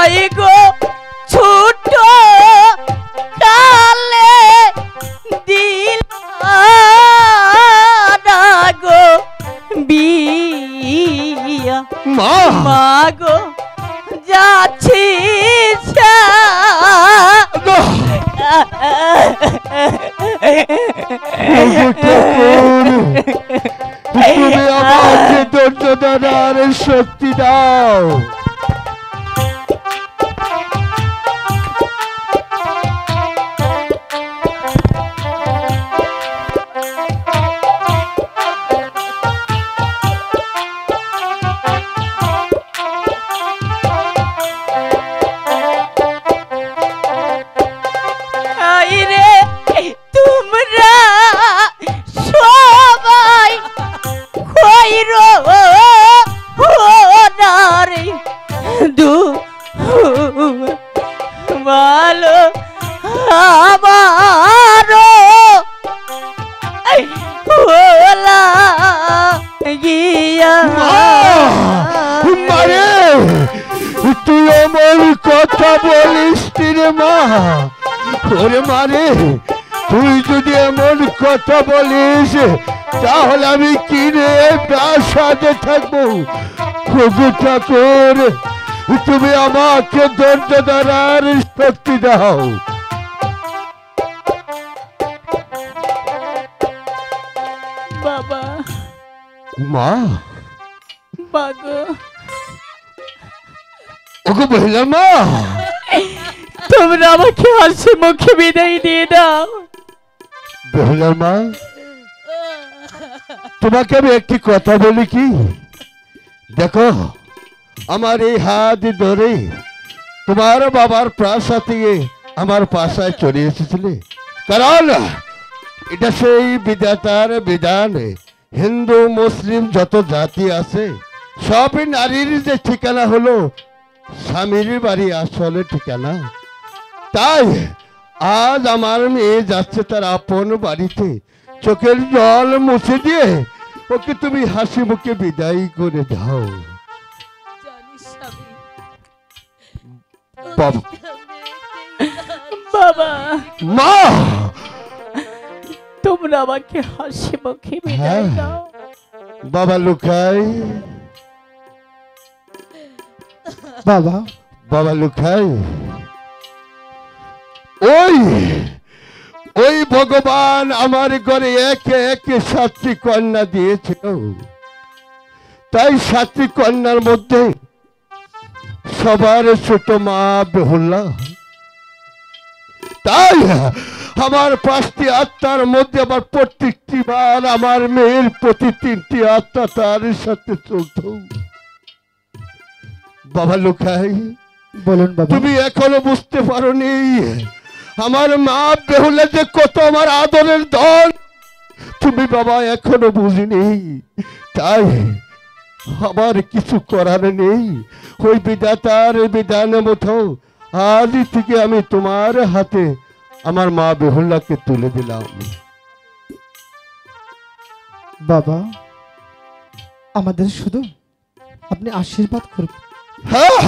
ভাই গো ছোট কালে দিল না গো বিয়া মা গো যাচ্ছি তুমি আমাকে ধৈর্য ধরার শক্তি দাও। ভালো আমারও ওলা গিয়া মারে তুই আমার কথা বলিস রে মা। ওরে মারে তুই যদি এমন কথা বলিস তাহলে আমি কি রে প্রাসাদে থাকবো। প্রভু ঠাকুর তুমি আমাকে ধৈর্য ধরার শক্তি দাও। বাবা মা বাগো ওগো মহিলা মা তোমরা আমাকে হাসি মুখে বিদায় দিয়ে দাও। বেহুলার মা তোমাকে আমি একটি কথা বলি কি, দেখো আমার এই হাত ধরে তোমার বাবার প্রাসাদে আমার পাশায় চলে এসেছিলে, কারণ এটা সেই বিধাতার বিধান। হিন্দু মুসলিম যত জাতি আছে সবই নারীর যে ঠিকানা হলো স্বামীর বাড়ি আসলে ঠিকানা। তাই আজ আমার মেয়ে যাচ্ছে তার আপন বাড়িতে, চোখের জল মুছে দিয়ে ওকে তুমি হাসি মুখে বিদায় করে দাও। বাবা মা তোমরা আমাকে হাসি মুখে বিদায় দাও। বাবা লুকাই বাবা বাবা লুকাই ওই ভগবান আমার ঘরে একে একে 7টি কন্যা দিয়েছিল, তাই 7টি কন্যার মধ্যে সবার ছোট মা বেহুলা। তাই আমার 5টি আত্মার মধ্যে আবার প্রত্যেকটি বার আমার মেয়ের প্রতি 3টি আত্মা তার সাথে চলত। বাবা লুকাই বলুন বাবা। তুমি এখনো বুঝতে পারোনি আমার মা বেহুলা যে কত আমার আদরের ধন, তুমি বাবা এখনো বুঝিনি। তাই আমার কিছু করার নেই, ওই বিধাতার বিধান মতো আজ থেকে আমি তোমার হাতে আমার মা বেহুলাকে তুলে দিলাম। বাবা আমাদের শুধু আপনি আশীর্বাদ করবেন। হ্যাঁ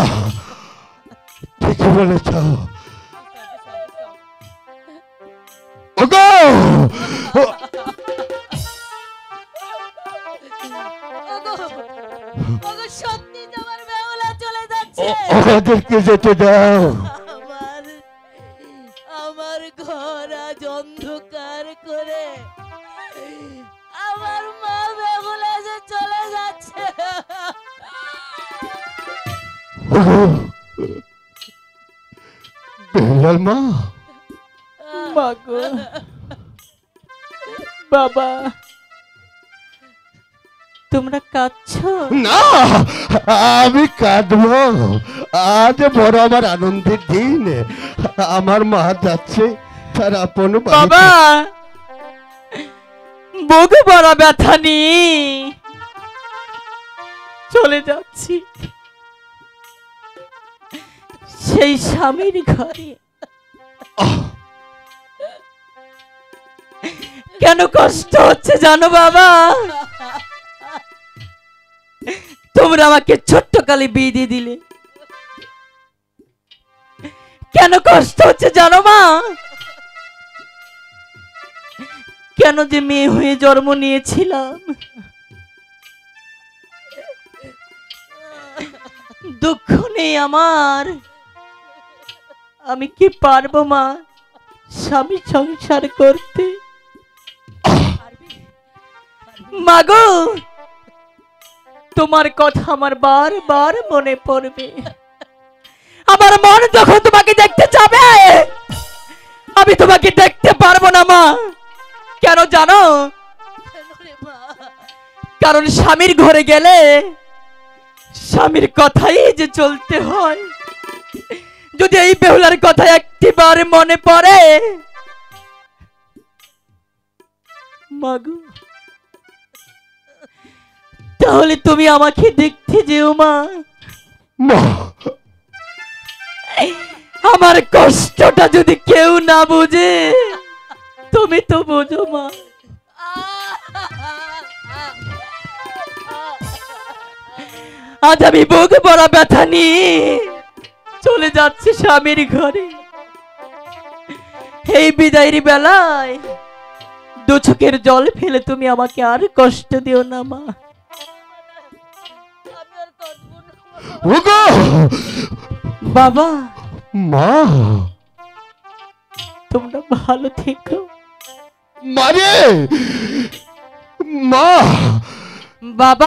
ঠিকই বলেছ। ওদেরকে যেতে দাও। আমার ঘর আজ অন্ধকার করে আমার মা বেহুলা যে চলে যাচ্ছে। বেহুলার মা মাগো বাবা তোমরা কাঁদছো না, আমি কাঁদবো। আজ বড় আমার আনন্দের দিন, আমার মা যাচ্ছে তার আপন বাবা। বুকে বড় ব্যথা নিয়ে চলে যাচ্ছি সেই স্বামীর ঘরে। কেন কষ্ট হচ্ছে জানো বাবা? তোমরা আমাকে ছোট্ট কালে বিয়ে দিয়ে দিলে, কেন কষ্ট হচ্ছে জানো মা? কেন যে মেয়ে হয়ে জন্ম নিয়েছিলাম, দুঃখ নেই আমার। আমি কি পারবো মা স্বামী সংসার করতে? মাগো, তোমার কথা আমার বারবার মনে পড়বে। আমার মন যখন তোমাকে দেখতে যাবে, আমি তোমাকে দেখতে পারবো না মা। কেন জানো? কারণ স্বামীর ঘরে গেলে স্বামীর কথাই যে চলতে হয়। যদি এই বেহুলার কথা একটিবার মনে পড়ে, মাগো, তাহলে তুমি আমাকে দেখতে যেও মা। মা, আমার কষ্টটা যদি কেউ না বুঝে, তুমি তো বোঝো মা। আজ আমি বুক বড় ব্যথা নিয়ে চলে যাচ্ছি স্বামীর ঘরে। এই বিদায়ের বেলায় দু চোখের জল ফেলে তুমি আমাকে আর কষ্ট দিও না মা। ওগো বাবা, মা, তোমরা ভালো থেকো। মারে মা। বাবা।